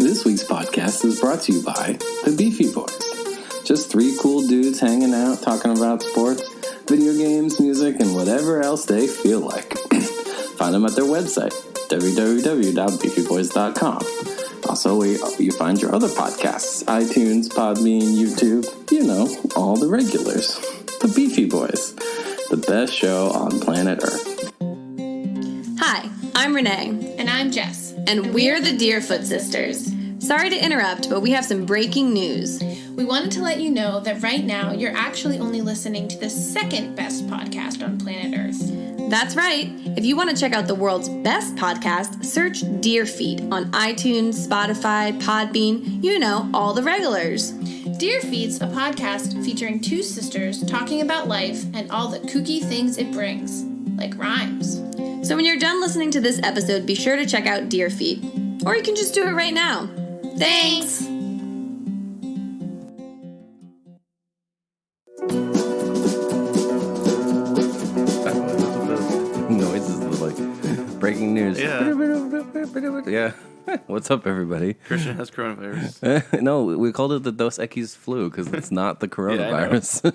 This week's podcast is brought to you by the Beefy Boys. Just three cool dudes hanging out, talking about sports, video games, music, and whatever else they feel like. Find them at their website, www.beefyboys.com. Also, where you find your other podcasts, iTunes, Podbean, YouTube, all the regulars. The Beefy Boys, the best show on planet Earth. Hi, I'm Renee. And I'm Jess. And we're the Deerfoot Sisters. Sorry to interrupt, but we have some breaking news. We wanted to let you know that right now you're actually only listening to the second best podcast on planet Earth. That's right. If you want to check out the world's best podcast, search Deerfeed on iTunes, Spotify, Podbean, all the regulars. Deerfeed's a podcast featuring two sisters talking about life and all the kooky things it brings, like rhymes. So when you're done listening to this episode, be sure to check out Deerfeed. Or you can just do it right now. Thanks! Noises of like breaking news. Yeah. What's up, everybody? Christian has coronavirus. No, we called it the Dos Equis Flu because it's not the coronavirus.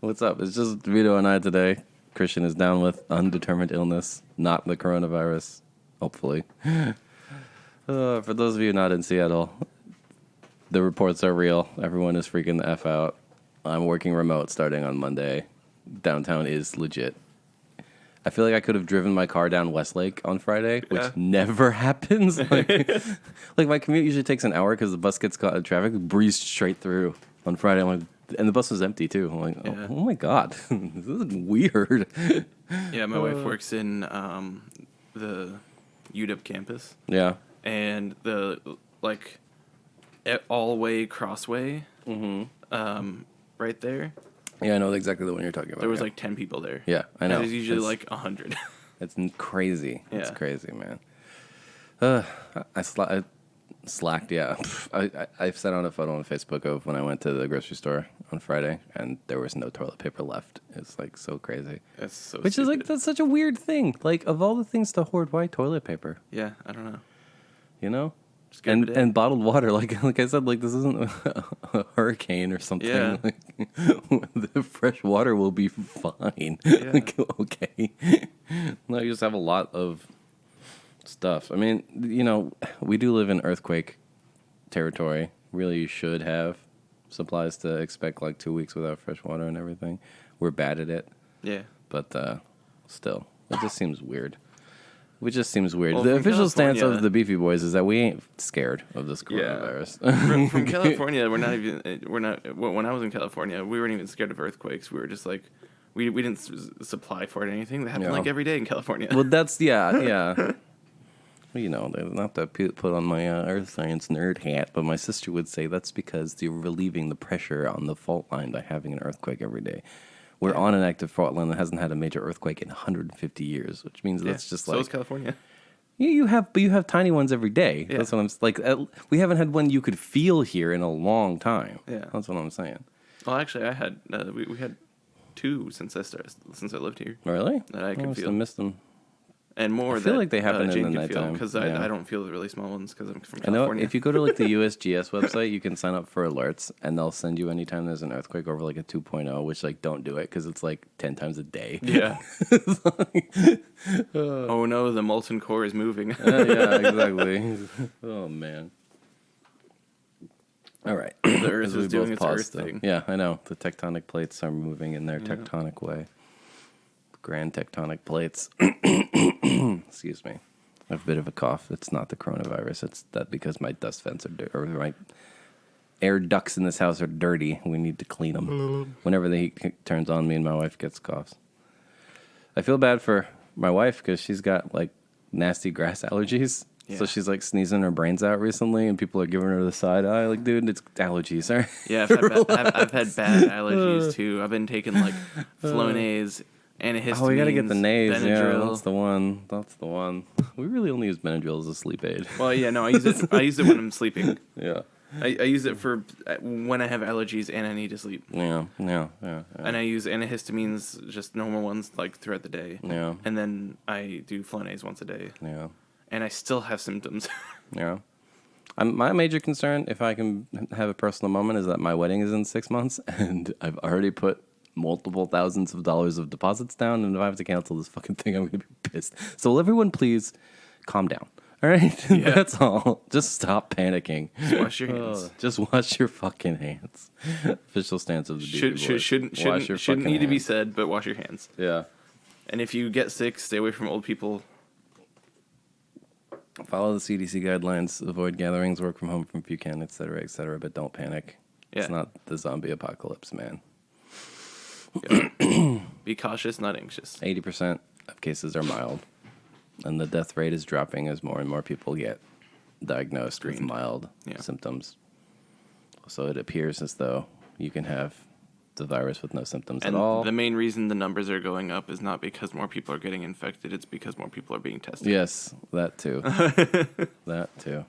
What's up? It's just Vito and I today. Christian is down with undetermined illness, not the coronavirus, hopefully. For those of you not in Seattle, the reports are real. Everyone is freaking the F out. I'm working remote starting on Monday. Downtown is legit. I feel like I could have driven my car down Westlake on Friday, which never happens. Like my commute usually takes an hour because the bus gets caught in traffic. Breezed straight through on Friday. I'm like, and the bus was empty too. I'm like, oh my god, this is weird. Yeah, my wife works in the UW campus. Yeah, and the all-way crossway, right there. Yeah, I know exactly the one you're talking about. There was 10 people there. Yeah, I know. And there's usually 100. It's crazy. Yeah. It's crazy, man. I slacked, yeah. I sent out a photo on Facebook of when I went to the grocery store on Friday, and there was no toilet paper left. It's so crazy. That's so Which stupid. is that's such a weird thing. Of all the things to hoard, why toilet paper? Yeah, I don't know. And bottled water, like I said, this isn't a hurricane or something. Yeah. The fresh water will be fine. Yeah. Okay. No, you just have a lot of stuff. I mean, we do live in earthquake territory. Really, you should have supplies to expect 2 weeks without fresh water and everything. We're bad at it. Yeah. But still, it just seems weird. Which just seems weird. Well, the official stance California, of the Beefy Boys is that we ain't scared of this coronavirus. From California, we're not. When I was in California, we weren't even scared of earthquakes. We were just we didn't supply for it or anything. That happened every day in California. Well, that's yeah. Well, not to put on my earth science nerd hat, but my sister would say that's because you're relieving the pressure on the fault line by having an earthquake every day. We're on an active fault line that hasn't had a major earthquake in 150 years, which means that's just so is California. You have tiny ones every day. Yeah. That's what I'm we haven't had one you could feel here in a long time. Yeah, that's what I'm saying. Well, actually, I had we had two since I lived here. Really? That I could feel. I missed them. And more I feel like they happen in the nighttime. Because I don't feel the really small ones because I'm from California. California. If you go to the USGS website, you can sign up for alerts, and they'll send you anytime there's an earthquake over a 2.0, which don't do it because it's 10 times a day. Yeah. Oh no, the molten core is moving. Yeah, exactly. Oh man. All right. The Earth is doing its Earth thing. Yeah, I know. The tectonic plates are moving in their tectonic way. Grand tectonic plates. Excuse me. I have a bit of a cough. It's not the coronavirus. It's that because my dust vents are dirty, or my air ducts in this house are dirty. We need to clean them. Whenever the heat turns on, me and my wife gets coughs. I feel bad for my wife because she's got nasty grass allergies. Yeah. So she's sneezing her brains out recently, and people are giving her the side eye. Dude, it's allergies. Right? Yeah, I've had bad allergies too. I've been taking Flonase, antihistamines. Oh, we gotta get the Nays. Benadryl. Yeah, that's the one. We really only use Benadryl as a sleep aid. Well, yeah, no, I use it when I'm sleeping. Yeah. I use it for when I have allergies and I need to sleep. Yeah. And I use antihistamines, just normal ones, throughout the day. Yeah. And then I do Flonase once a day. Yeah. and I still have symptoms. Yeah. My major concern, if I can have a personal moment, is that my wedding is in 6 months, and I've already put multiple thousands of dollars of deposits down, and if I have to cancel this fucking thing, I'm going to be pissed. So will everyone please calm down? All right? Yeah. That's all. Just stop panicking. Just wash your hands. Just wash your fucking hands. Official stance of the DB Shouldn't need to be said, but wash your hands. Yeah. And if you get sick, stay away from old people. Follow the CDC guidelines. Avoid gatherings. Work from home if you can, etc., but don't panic. Yeah. It's not the zombie apocalypse, man. Yeah. Be cautious, not anxious. 80% of cases are mild, and the death rate is dropping as more and more people get diagnosed with mild symptoms. So it appears as though you can have the virus with no symptoms at all. The main reason the numbers are going up is not because more people are getting infected, it's because more people are being tested. Yes, that too. That too.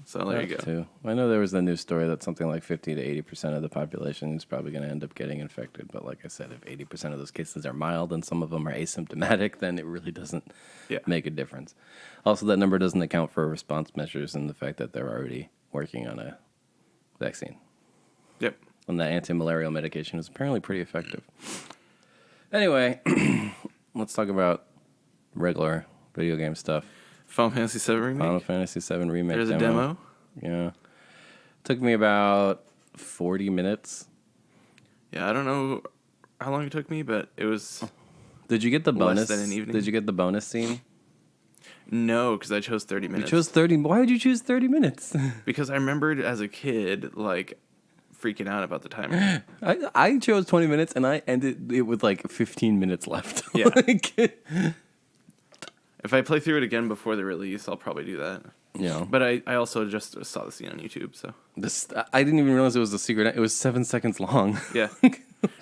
So there you go. Too. I know there was a news story that something like 50 to 80% of the population is probably going to end up getting infected. But like I said, if 80% of those cases are mild and some of them are asymptomatic, then it really doesn't make a difference. Also, that number doesn't account for response measures and the fact that they're already working on a vaccine. Yep. And that anti-malarial medication is apparently pretty effective. Anyway, let's talk about regular video game stuff. Final Fantasy VII Remake? Final Fantasy VII Remake. There's a demo? Yeah. Took me about 40 minutes. Yeah, I don't know how long it took me, but it was... Did you get the bonus? Less than an evening. Did you get the bonus scene? No, because I chose 30 minutes. You chose 30. Why did you choose 30 minutes? Because I remembered as a kid, like, freaking out about the timer. I chose 20 minutes, and I ended it with, like, 15 minutes left. Yeah. If I play through it again before the release, I'll probably do that. Yeah. But I also just saw the scene on YouTube, so. I didn't even realize it was a secret. It was 7 seconds long. Yeah.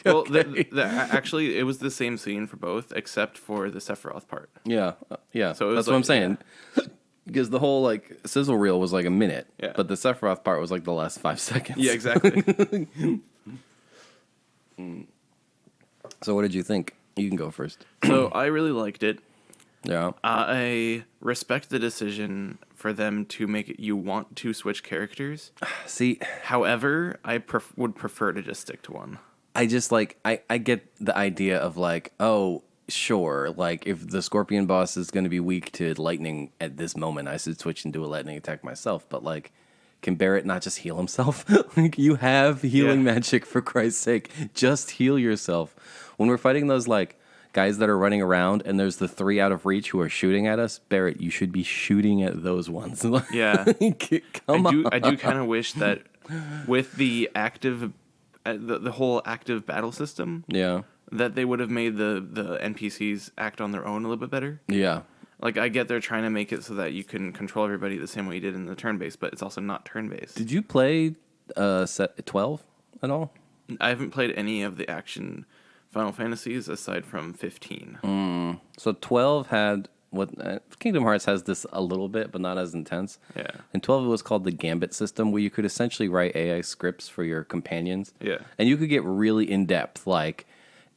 Well, actually, it was the same scene for both, except for the Sephiroth part. Yeah. Yeah. So that's what I'm saying. Yeah. Because the whole, like, sizzle reel was like a minute. Yeah. But the Sephiroth part was like the last 5 seconds. Yeah, exactly. So what did you think? You can go first. So I really liked it. Yeah. I respect the decision for them to make it you want to switch characters. See, however, I would prefer to just stick to one. I just like I get the idea of like, oh, sure, like if the Scorpion boss is going to be weak to lightning at this moment, I should switch and do a lightning attack myself. But like, can Barrett not just heal himself? Like, you have healing magic, for Christ's sake. Just heal yourself. When we're fighting those like guys that are running around and there's the 3 out of reach who are shooting at us, Barrett, you should be shooting at those ones. Yeah. Come on. I do kind of wish that with the active, the whole active battle system, that they would have made the NPCs act on their own a little bit better. Yeah. Like, I get they're trying to make it so that you can control everybody the same way you did in the turn-based, but it's also not turn-based. Did you play set 12 at all? I haven't played any of the action Final Fantasies aside from 15. So 12 had what Kingdom Hearts has this a little bit, but not as intense. Yeah. And 12 was called the Gambit system, where you could essentially write AI scripts for your companions. Yeah. And you could get really in depth, like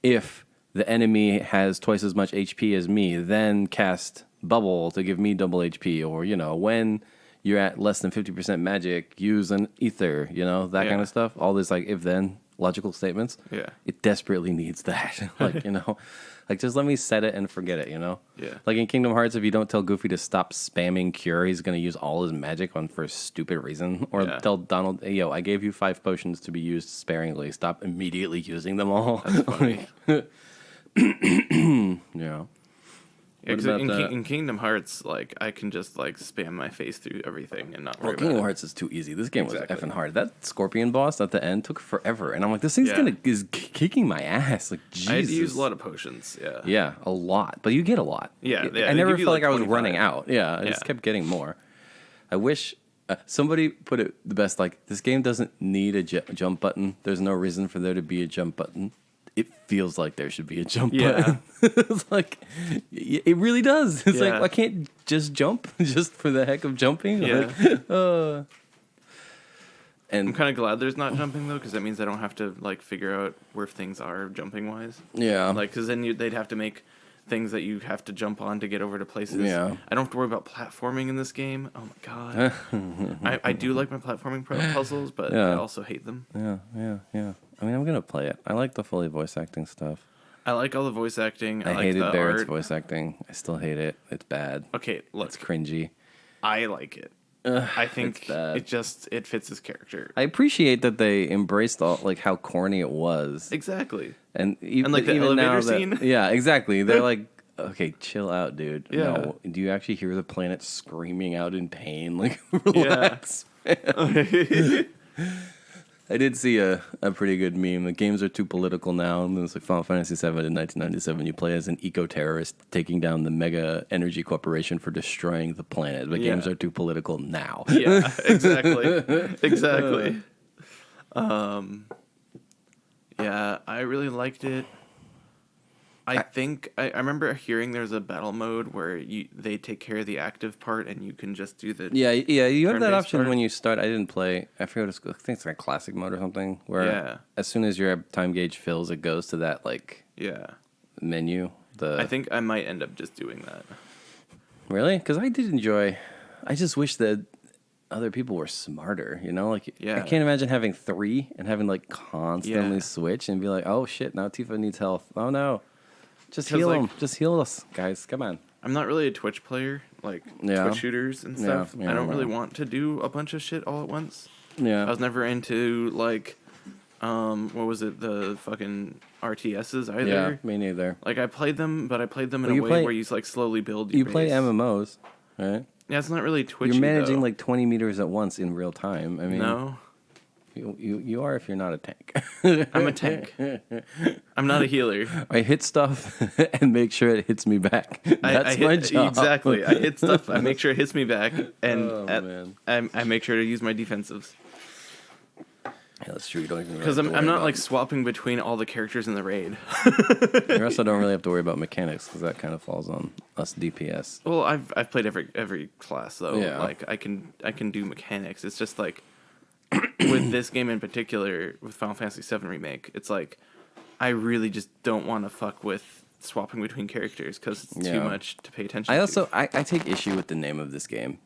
if the enemy has twice as much HP as me, then cast Bubble to give me double HP, or when you're at less than 50% magic, use an ether, that kind of stuff. All this like if then logical statements. Yeah. It desperately needs that. Like, like just let me set it and forget it, Yeah. Like in Kingdom Hearts, if you don't tell Goofy to stop spamming Cure, he's going to use all his magic on for a stupid reason. Or tell Donald, hey, yo, I gave you 5 potions to be used sparingly. Stop immediately using them all. That's funny. Yeah. In Kingdom Hearts, like, I can just like spam my face through everything and not worry about Kingdom it. Hearts is too easy. This game was effing hard. That Scorpion boss at the end took forever, and I'm like, this thing's is kicking my ass. Like, Jesus. I had to use a lot of potions. Yeah. Yeah, a lot, but you get a lot. Yeah. I never felt like I was 25. running out. Yeah, I just kept getting more. I wish somebody put it the best. Like, this game doesn't need a jump button. There's no reason for there to be a jump button. It feels like there should be a jump button. It's like, it really does. It's like, I can't just jump just for the heck of jumping. Yeah. Like, and I'm kind of glad there's not jumping, though, because that means I don't have to, like, figure out where things are jumping-wise. Yeah. Like, because then they'd have to make things that you have to jump on to get over to places. Yeah. I don't have to worry about platforming in this game. Oh my god. I do like my platforming puzzles, but Yeah. I also hate them. Yeah. I mean, I'm gonna play it. I like the fully voice acting stuff. I like all the voice acting. I like hated the Barrett's art. voice acting. I still hate it. It's bad. Okay, look, It's cringy. I like it. I think it fits his character. I appreciate that they embraced all like how corny it was. Exactly. And even, like, the even now elevator scene? Yeah, exactly. They're like, okay, chill out, dude. Yeah. No, do you actually hear the planet screaming out in pain? Like, relax. I did see a pretty good meme. The games are too political now. And it's like Final Fantasy VII in 1997. You play as an eco-terrorist taking down the mega energy corporation for destroying the planet. But games are too political now. Yeah, exactly. Yeah, I really liked it. I think I remember hearing there's a battle mode where they take care of the active part and you can just do the Yeah. You have that turn-based option part. when you start. I didn't play. I forget what it's called. I think it's like classic mode or something. Where as soon as your time gauge fills, it goes to that like menu. I think I might end up just doing that. Really? Because I did enjoy. I just wish that other people were smarter. You know, like I can't imagine having 3 and having like constantly switch and be like, oh shit, now Tifa needs health. Oh no. Just heal him. Just heal us, guys. Come on. I'm not really a Twitch player, like Twitch shooters and stuff. I don't really want to do a bunch of shit all at once. Yeah. I was never into like, what was it, the fucking RTSs either. Yeah, me neither. Like I played them, but I played them in a way where you like slowly build your You play base. MMOs, right? Yeah, it's not really Twitchy. You're managing though. like 20 meters at once in real time. I mean, No. You are if you're not a tank. I'm a tank. I'm not a healer. I hit stuff and make sure it hits me back. That's my job. Exactly. I hit stuff. I make sure it hits me back, and man. I make sure to use my defensives. Yeah, that's true. You don't even Because really I'm not like swapping between all the characters in the raid. You also don't really have to worry about mechanics because that kind of falls on us DPS. Well, I've played every class though. Yeah. Like I can do mechanics. It's just like with this game in particular, with Final Fantasy VII Remake, it's like I really just don't want to fuck with swapping between characters because it's too much to pay attention to. I take issue with the name of this game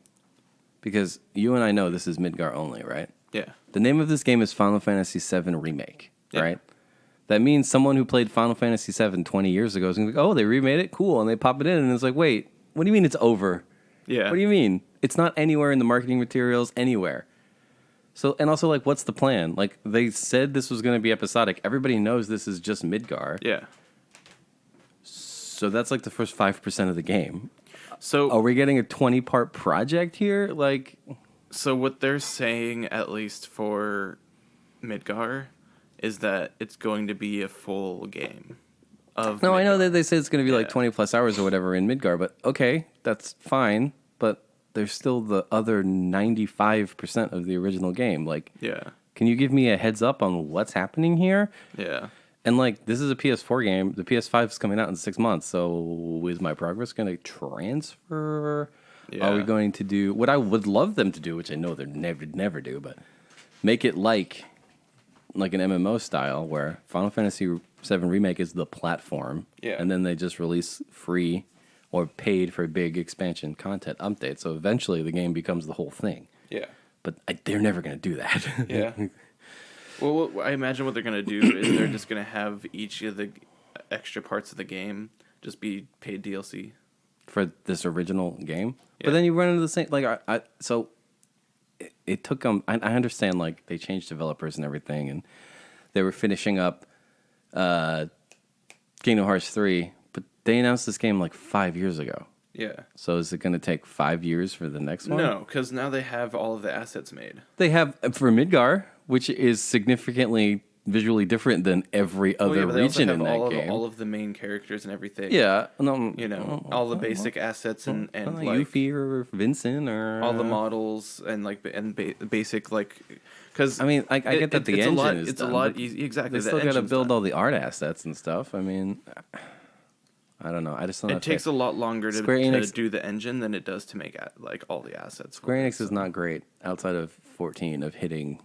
because you and I know this is Midgar only, right? Yeah. The name of this game is Final Fantasy VII Remake, Yeah. right? That means someone who played Final Fantasy VII 20 years ago is going to be like, oh, they remade it? Cool. And they pop it in and it's like, wait, what do you mean it's over? Yeah. What do you mean? It's not anywhere in the marketing materials, anywhere. So, and also, like, what's the plan? Like, they said this was going to be episodic. Everybody knows this is just Midgar. Yeah. So that's like the first 5% of the game. So Are we getting a 20-part project here? Like, So what they're saying, at least for Midgar, is that it's going to be a full game of no, Midgar. I know that they say it's going to be like 20 plus hours or whatever in Midgar, but okay, that's fine. But there's still the other 95% of the original game. Like, Yeah. can you give me a heads up on what's happening here? Yeah. And like, this is a PS4 game. The PS5 is coming out in 6 months. So is my progress going to transfer? Yeah. Are we going to do what I would love them to do, which I know they're never do, but make it like an MMO style where Final Fantasy VII Remake is the platform, and then they just release free or paid for big expansion content updates. So eventually the game becomes the whole thing. Yeah. But they're never going to do that. Yeah. Well, I imagine what they're going to do is they're just going to have each of the extra parts of the game just be paid DLC. For this original game. Yeah. But then you run into the same, like, so it took them, I understand, like, they changed developers and everything, and they were finishing up Kingdom Hearts 3, but they announced this game like 5 years ago. Yeah. So is it going to take 5 years for the next one? No, because now they have all of the assets made. They have, for Midgar, which is significantly visually different than every other But they also region have in that all game. all of the main characters and everything. Yeah. No, You know, all the basic assets and like Yuffie or Vincent or... all the models and like basic like because I mean, I get that the it's engine a lot, is it's done, a lot but easy. Exactly, They the still got to engine's build done. all the art assets and stuff. I mean, I don't know. I just don't know. It takes a lot longer to Square Enix- do the engine than it does to make like all the assets. for Square it, Enix is not great outside of 14 of hitting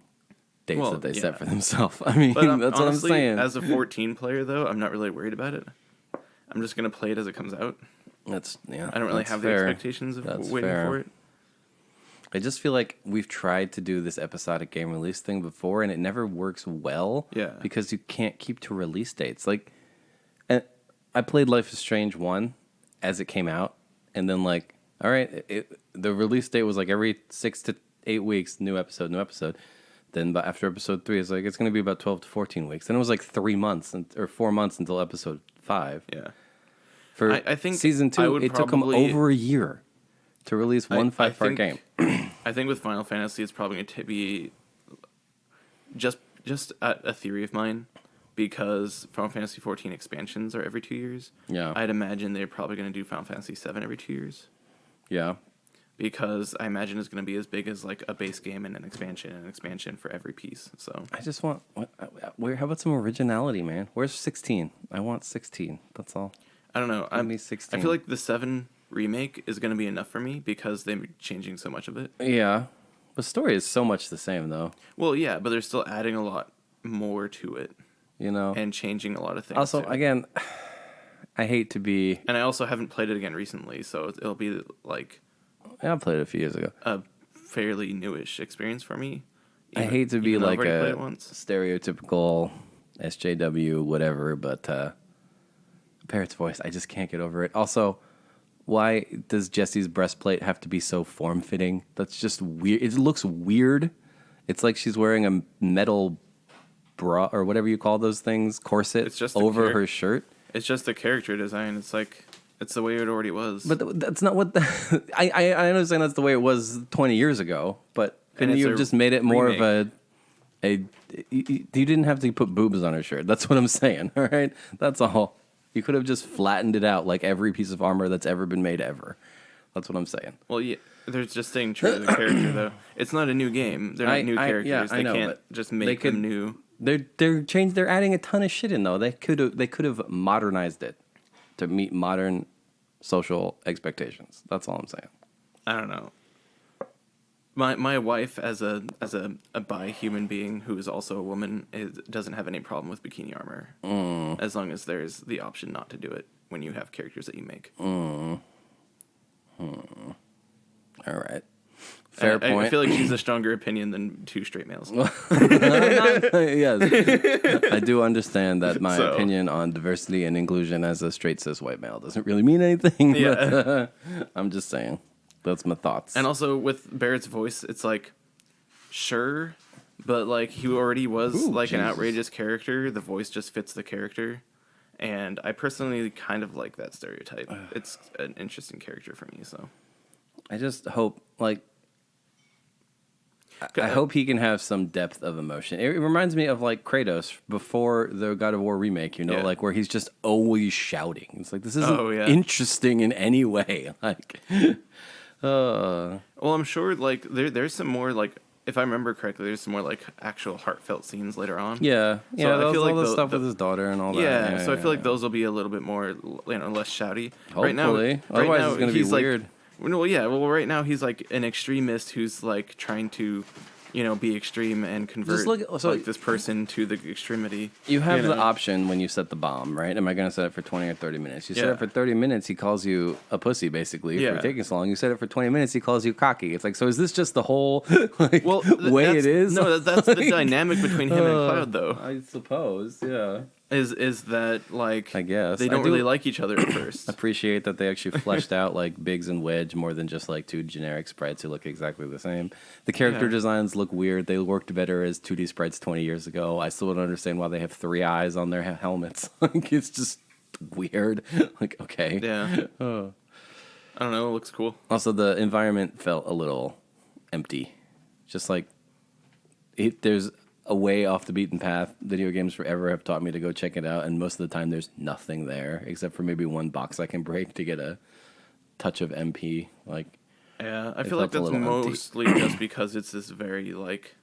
dates Well, that they yeah. set for themselves. I mean, But that's honestly, what I'm saying. As a 14 player, though, I'm not really worried about it. I'm just gonna play it as it comes out. I I don't really have the expectations of waiting for it. I just feel like we've tried to do this episodic game release thing before, and it never works well. Yeah. Because you can't keep to release dates. Like, and I played Life is Strange 1 as it came out, and then like, all right, the release date was like every 6 to 8 weeks, new episode. Then after episode 3, it's like it's going to be about 12 to 14 weeks. Then it was like 3 months or 4 months until episode 5. Yeah. For I think season 2, it took them over a year to release one 5-part game. I think with Final Fantasy, it's probably going to be just a theory of mine, because Final Fantasy 14 expansions are every 2 years. Yeah. I'd imagine they're probably going to do Final Fantasy 7 every 2 years. Yeah. Because I imagine it's going to be as big as like a base game and an expansion for every piece. So I just want, how about some originality, man? Where's 16? I want 16. That's all. I don't know. Give me 16. I feel like the 7 remake is going to be enough for me because they're changing so much of it. Yeah. The story is so much the same, though. Well, yeah, but they're still adding a lot more to it. You know? And changing a lot of things. Also, again, I hate to be... And I also haven't played it again recently, so it'll be like... I played it a few years ago. A fairly newish experience for me. I hate to be like a stereotypical SJW, whatever, but Parrot's voice, I just can't get over it. Also, why does Jessie's breastplate have to be so form-fitting? That's just weird. It looks weird. It's like she's wearing a metal bra, or whatever you call those things, corset, it's just over her shirt. It's just the character design. It's like... It's the way it already was. But that's not what... I understand that's the way it was 20 years ago, but couldn't you have just made it more remake. You didn't have to put boobs on her shirt. That's what I'm saying, all right? That's all. You could have just flattened it out like every piece of armor that's ever been made ever. That's what I'm saying. Well, yeah, they're just staying true to the character, though. It's not a new game. They're not new characters. Yeah, they can't just make them new. They're adding a ton of shit in, though. They could have modernized it to meet modern social expectations. That's all I'm saying. I don't know. My wife, as a bi human being who is also a woman, doesn't have any problem with bikini armor, as long as there's the option not to do it when you have characters that you make. All right. Fair point. I feel like she's a stronger opinion than 2 straight males. Yes. I do understand that my opinion on diversity and inclusion as a straight cis white male doesn't really mean anything. Yeah. But, I'm just saying. That's my thoughts. And also with Barrett's voice, it's like, sure, but like he already was an outrageous character. The voice just fits the character. And I personally kind of like that stereotype. It's an interesting character for me, so. I just hope, I hope he can have some depth of emotion. It reminds me of like Kratos before the God of War remake, like where he's just always shouting. It's like, this isn't interesting in any way. Like, well, I'm sure like there's some more like, if I remember correctly, there's some more like actual heartfelt scenes later on. Yeah, so I feel like all the stuff with his daughter and all that. Yeah, so I feel like those will be a little bit more, less shouty. Hopefully, otherwise it's going to be weird. Well, yeah. Well, right now he's like an extremist who's like trying to, be extreme and convert this person to the extremity. You have the option when you set the bomb, right? Am I going to set it for 20 or 30 minutes? You set it for 30 minutes, he calls you a pussy, basically, for taking so long. You set it for 20 minutes, he calls you cocky. It's like, so is this just the whole way it is? No, that's the dynamic between him and Cloud, though. I suppose, yeah. Is that, like, I guess they don't really like each other at first. Appreciate that they actually fleshed out, like, Biggs and Wedge more than just, like, 2 generic sprites who look exactly the same. The character designs look weird. They worked better as 2D sprites 20 years ago. I still don't understand why they have 3 eyes on their helmets. Like, it's just weird. Like, okay. Yeah. I don't know. It looks cool. Also, the environment felt a little empty. Just like, there's a way off the beaten path. Video games forever have taught me to go check it out, and most of the time there's nothing there except for maybe one box I can break to get a touch of MP. Like, yeah, I feel like that's mostly just because it's this very like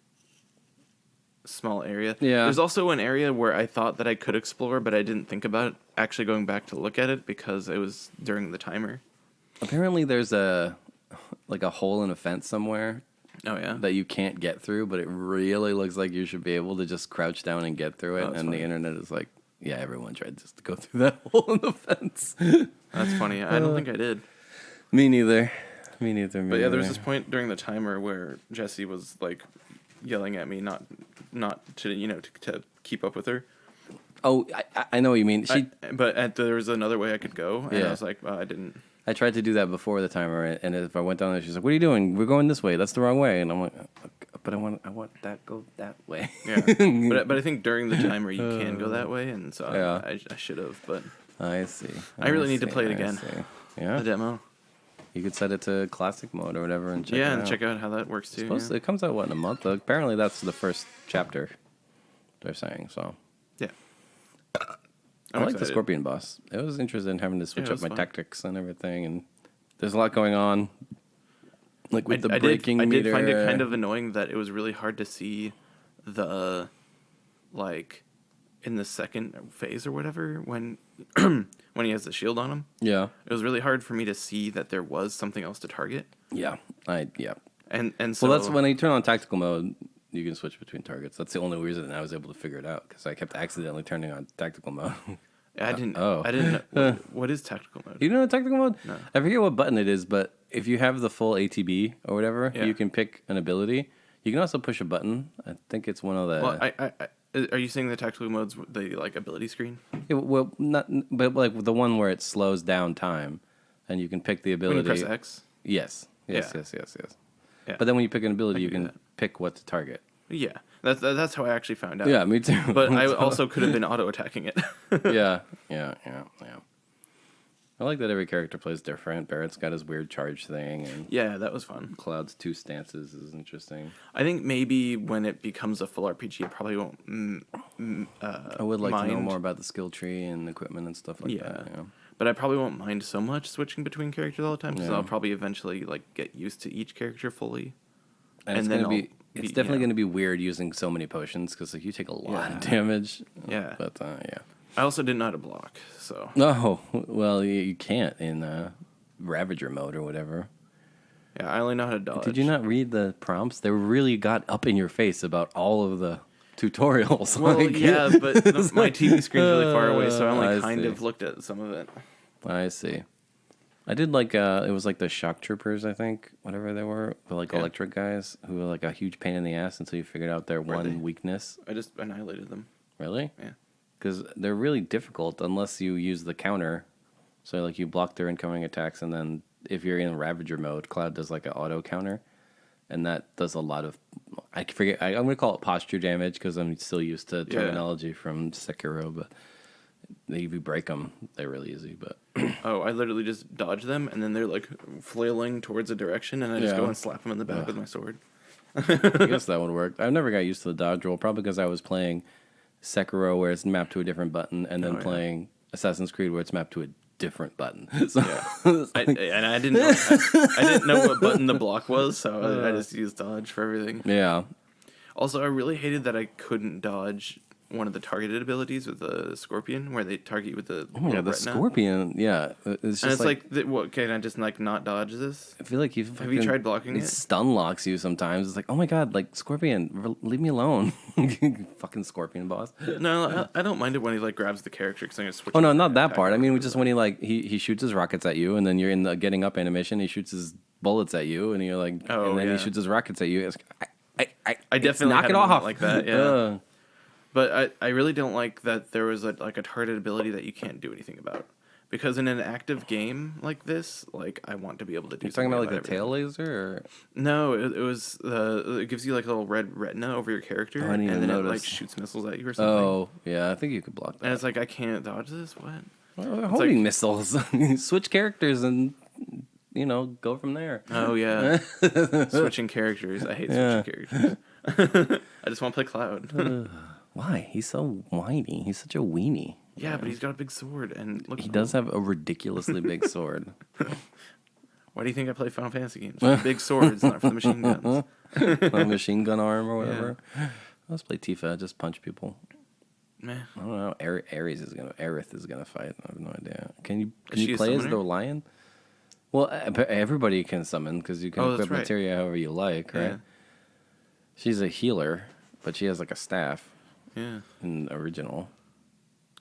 small area. Yeah, there's also an area where I thought that I could explore, but I didn't think about it actually going back to look at it because it was during the timer. Apparently, there's a hole in a fence somewhere. Oh, yeah? That you can't get through, but it really looks like you should be able to just crouch down and get through it. And funny. The internet is like, Yeah, everyone tried just to go through that hole in the fence. That's funny. I don't think I did. Me neither. But yeah, there was this point during the timer where Jessie was like yelling at me not to to keep up with her. Oh, I know what you mean. There was another way I could go, and I was like, I didn't. I tried to do that before the timer, and if I went down there, she's like, "What are you doing? We're going this way. That's the wrong way." And I'm like, "But I want that go that way." Yeah, but I think during the timer you can go that way, and so I should have. But I see. I really need to play it again. Yeah, the demo. You could set it to classic mode or whatever and check it out. And check out how that works too. It comes out in a month. Apparently, that's the first chapter. They're saying so. Yeah. I like the Scorpion boss. It was interesting having to switch up my tactics and everything, and there's a lot going on. Like with the braking meter. I did find it kind of annoying that it was really hard to see the, like, in the second phase or whatever, when when he has the shield on him. Yeah. It was really hard for me to see that there was something else to target. Yeah. And so... Well, that's when you turn on tactical mode, you can switch between targets. That's the only reason I was able to figure it out, because I kept accidentally turning on tactical mode. I didn't know. What is tactical mode? You know tactical mode? No. I forget what button it is, but if you have the full ATB or whatever, you can pick an ability. You can also push a button. I think it's one of the... Well, are you saying the tactical mode's the like ability screen? Yeah, well, not, but like the one where it slows down time, and you can pick the ability. When you press X? Yes. Yeah. But then when you pick an ability, you can pick what to target. Yeah, that's how I actually found out. Yeah, me too. But I also could have been auto-attacking it. Yeah. I like that every character plays different. Barrett's got his weird charge thing, and yeah, that was fun. Cloud's 2 stances is interesting. I think maybe when it becomes a full RPG, I probably won't. I would like to know more about the skill tree and equipment and stuff like that. Yeah. But I probably won't mind so much switching between characters all the time, because I'll probably eventually like get used to each character fully. And it's definitely going to be weird using so many potions, because like you take a lot of damage. Yeah. But yeah. I also didn't know how to block, so. No, well, you can't in Ravager mode or whatever. Yeah, I only know how to dodge. Did you not read the prompts? They really got up in your face about all of the tutorials. Well, yeah, but my TV screen's really far away, so I only kind of looked at some of it. I see. I did like, it was like the shock troopers, I think, whatever they were, the like electric guys who were like a huge pain in the ass until you figured out their weakness. I just annihilated them. Really? Yeah. Because they're really difficult unless you use the counter. So, like, you block their incoming attacks, and then if you're in Ravager mode, Cloud does, like, an auto counter. And that does a lot of... I'm going to call it posture damage, because I'm still used to terminology from Sekiro, but if you break them, they're really easy, but... I literally just dodge them, and then they're, like, flailing towards a direction, and I just go and slap them in the back with my sword. I guess that would work. I've never got used to the dodge roll, probably because I was playing Sekiro where it's mapped to a different button, and then playing Assassin's Creed where it's mapped to a different button. So I didn't know, I didn't know what button the block was, so I just used dodge for everything. Yeah. Also, I really hated that I couldn't dodge one of the targeted abilities with the Scorpion, where they target you with the retina. Scorpion, it's just can I just like not dodge this? I feel like have you tried blocking it? It stun locks you sometimes. It's like, oh my god, like Scorpion, leave me alone, fucking Scorpion boss. No, I don't mind it when he like grabs the character, because I'm gonna switch. Oh no, not that part. I mean, just when he like he shoots his rockets at you, and then you're in the getting up animation. He shoots his bullets at you, and you're like, and then he shoots his rockets at you. It's, I definitely knock it off like that. Yeah. But I really don't like that there was a targeted ability that you can't do anything about. Because in an active game like this, like, I want to be able to do something. You're talking about like the tail laser? Or? No, it was it gives you like a little red retina over your character, and then it like shoots missiles at you or something. Oh, yeah, I think you could block that. And it's like, I can't dodge this? What? Well, holding missiles. Switch characters and, go from there. Oh, yeah. Switching characters. I hate switching characters. I just want to play Cloud. Why? He's so whiny. He's such a weenie. Yeah, but he's got a big sword, and he does have a ridiculously big sword. Why do you think I play Final Fantasy games? For the big swords, not for the machine guns. Not machine gun arm or whatever. Yeah. Let's play Tifa. Just punch people. Meh. I don't know. Aerith is gonna fight. I have no idea. Can you play as the lion? Well, everybody can summon, because you can equip materia however you like, right? Yeah. She's a healer, but she has like a staff. Yeah. In the original.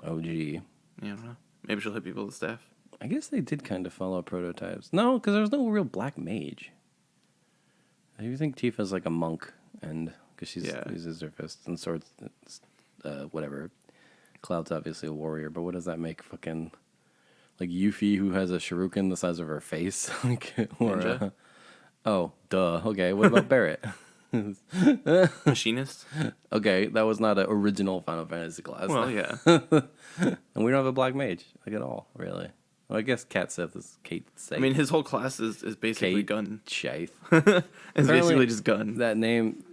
OG. Yeah, I don't know. Maybe she'll hit people with the staff. I guess they did kind of follow prototypes. No, because there's no real black mage. I do think Tifa's like a monk, and because she uses her fists and swords, whatever. Cloud's obviously a warrior, but what does that make fucking like Yuffie, who has a shuriken the size of her face? Like, or oh, duh. Okay, what about Barrett? Machinist? Okay, that was not an original Final Fantasy class. Well, yeah. And we don't have a black mage, like at all, really. Well, I guess Cat Sith is Kate Sith. I mean, his whole class is basically Kate gun. Scythe. It's basically just gun. That name,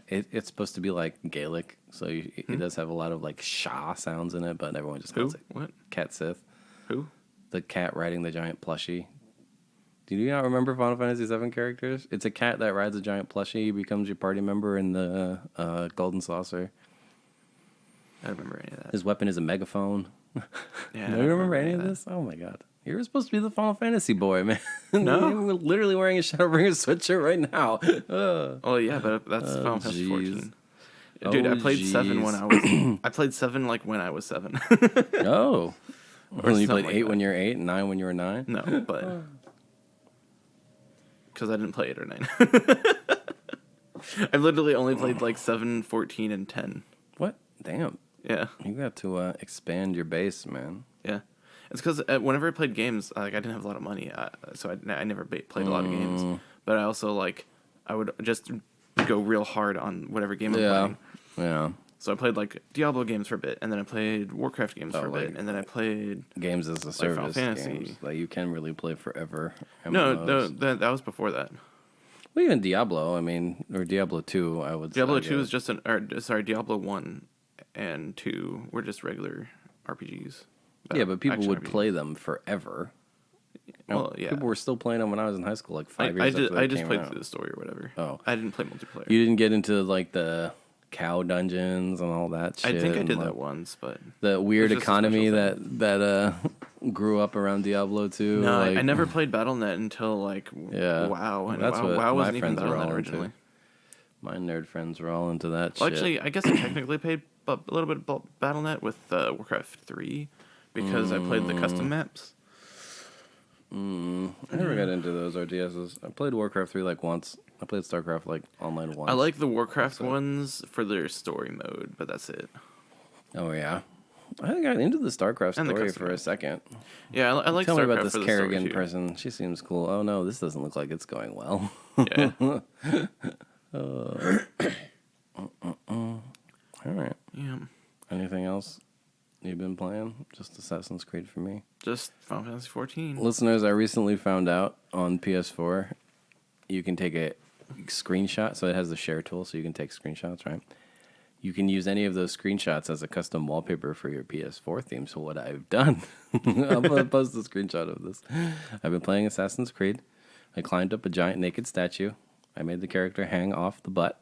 it's supposed to be like Gaelic, so it does have a lot of like Shah sounds in it, but everyone just calls it What? Cat Sith. Who? The cat riding the giant plushie. Do you not remember Final Fantasy VII characters? It's a cat that rides a giant plushie. He becomes your party member in the Golden Saucer. I don't remember any of that. His weapon is a megaphone. Yeah, No, you remember any of this? Oh my god. You're supposed to be the Final Fantasy boy, man. No. You're literally wearing a Shadowbringer sweatshirt right now. Oh yeah, but that's Final Fantasy jeez. 14. Dude, I played 7 when I was. I played 7 like when I was 7. Oh. Or You played something like 8 that. when you were 8 and 9 when you were 9? No, but because I didn't play 8 or 9. I've literally only played like 7, 14, and 10. What? Damn. Yeah, You got to expand your base, man. yeah. It's because whenever I played games, like I didn't have a lot of money, so I never played a lot of games. But I also I would just go real hard on whatever game I'm playing. Yeah. So I played like Diablo games for a bit, and then I played Warcraft games for a like- bit, and then I played Games as a service. Fantasy. Games that you can really play forever. no, MMOs. that was before that. Well, even Diablo, I mean, or Diablo 2, I would Diablo say. 2 is just Diablo 1 and 2 were just regular RPGs. Yeah, but people action would RPGs. play them forever. Well, yeah. People were still playing them when I was in high school, like 5 I years after they just came played out. through the story or whatever. Oh. I didn't play multiplayer. You didn't get into, like, the cow dungeons and all that shit. I think I and, did like, that once, but the weird It was just a economy special that grew up around Diablo 2. no, like, I never played BattleNet until like Yeah. WoW, and That's what WoW my wasn't even friends were all BattleNet into. originally. My nerd friends were all into that Well, shit. actually, I guess I technically played a little bit of BattleNet with Warcraft 3 because I played the custom maps. I never got into those RTSs. I played Warcraft 3 like once. I played StarCraft like online once. I like the Warcraft ones for their story mode, but that's it. Oh yeah, I got into the StarCraft And the story custom for a mode. second. Yeah, I like Tell StarCraft me about for this the story Kerrigan too. person. She seems cool. Oh no, this doesn't look like it's going well. Yeah. All right. Yeah. Anything else you've been playing? Just Assassin's Creed for me. Just Final Fantasy 14. Listeners, I recently found out on PS4 you can take a screenshot. So it has the share tool, so you can take screenshots, right? You can use any of those screenshots as a custom wallpaper for your PS4 theme. So what I've done, I'm going to post a screenshot of this. I've been playing Assassin's Creed. I climbed up a giant naked statue. I made the character hang off the butt.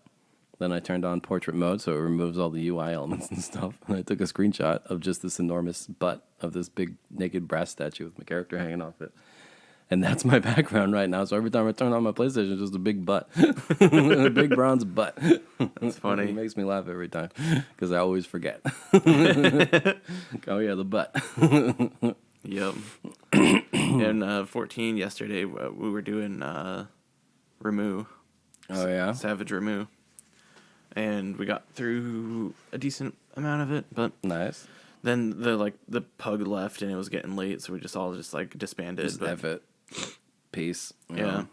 Then I turned on portrait mode, so it removes all the UI elements and stuff. And I took a screenshot of just this enormous butt of this big naked brass statue with my character hanging off it. And that's my background right now. So every time I turn on my PlayStation, it's just a big butt. A big bronze butt. That's funny. It makes me laugh every time because I always forget. Oh, yeah, the butt. Yep. And 14 yesterday, we were doing Ramu. Oh, yeah? Savage Ramu. And we got through a decent amount of it, but Nice. then the pug left and it was getting late, so we just all disbanded. Just but F it. Peace. yeah.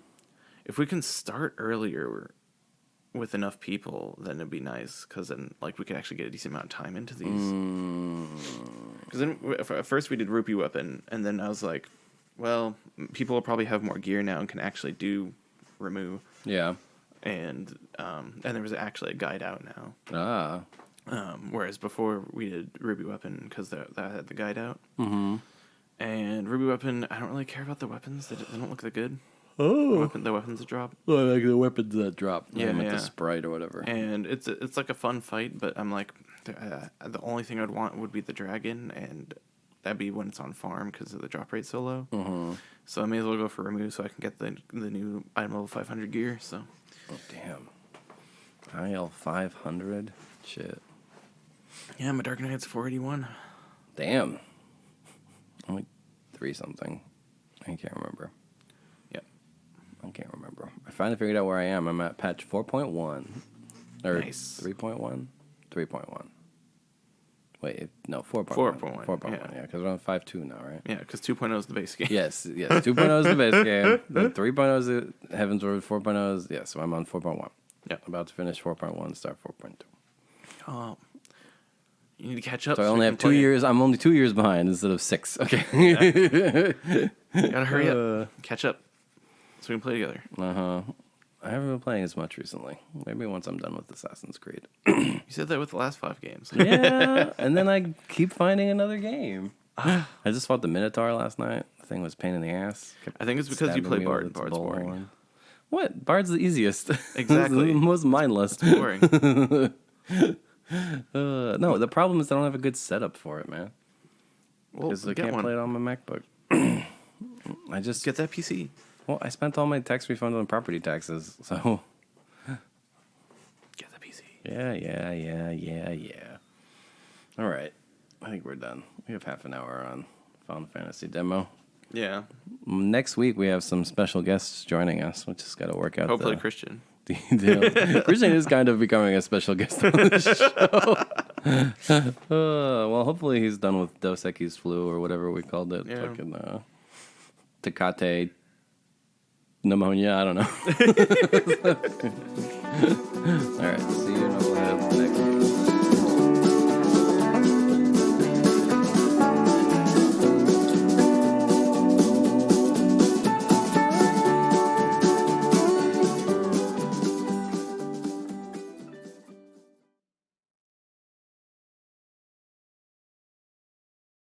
If we can start earlier with enough people, then it'd be nice, because then we could actually get a decent amount of time into these. Because then at first we did Rupee Weapon, and then I was like, well, people will probably have more gear now and can actually do Ramu. Yeah. And there was actually a guide out now. Ah. Whereas before we did Ruby Weapon because that had the guide out. Mm-hmm. And Ruby Weapon, I don't really care about the weapons. They don't look that good. Oh. The weapons that drop. I like the weapons that drop. Yeah, With yeah. the Sprite or whatever. And it's like a fun fight, but I'm like, the only thing I'd want would be the dragon, and that'd be when it's on farm because of the drop rate so low. Mm-hmm. So I may as well go for Remove so I can get the new item level 500 gear. So. Oh, damn. IL 500? Shit. Yeah, my Dark Knight's 481. Damn. I'm like 3 something. I can't remember. Yep. I can't remember. I finally figured out where I am. I'm at patch 4.1. Or Nice. 3.1? 3.1. Wait, no, 4.1. 4.1. 4.1, yeah, because we're on 5.2 now, right? Yeah, because 2.0 is the base game. Yes. 2.0 is the base game. Then 3.0 is the Heavensward. 4.0 is, so I'm on 4.1. Yeah. About to finish 4.1, start 4.2. Oh. You need to catch up. So I only you have can 2 play it. years. I'm only 2 years behind instead of 6. Okay. You gotta hurry up. Catch up. So we can play together. I haven't been playing as much recently. Maybe once I'm done with Assassin's Creed. You said that with the last 5 games. Yeah, and then I keep finding another game. I just fought the Minotaur last night. The thing was a pain in the ass. Kept I think it's because you stabbing play me Bard. with its Bard's boring. bullhorn. What? Bard's the easiest. Exactly. It's the most mindless. Boring. No, the problem is I don't have a good setup for it, man. Well, Because I get can't one. play it on my MacBook. I just Get that PC. Well, I spent all my tax refund on property taxes, so Get the PC. yeah. All right, I think we're done. We have half an hour on Final Fantasy demo. Yeah. Next week we have some special guests joining us. We just got to work out. Hopefully Christian. Christian is kind of becoming a special guest on the show. Well, hopefully he's done with Dos Equis Flu or whatever we called it. Yeah. Fucking Tecate pneumonia. I don't know. All right. See you next week.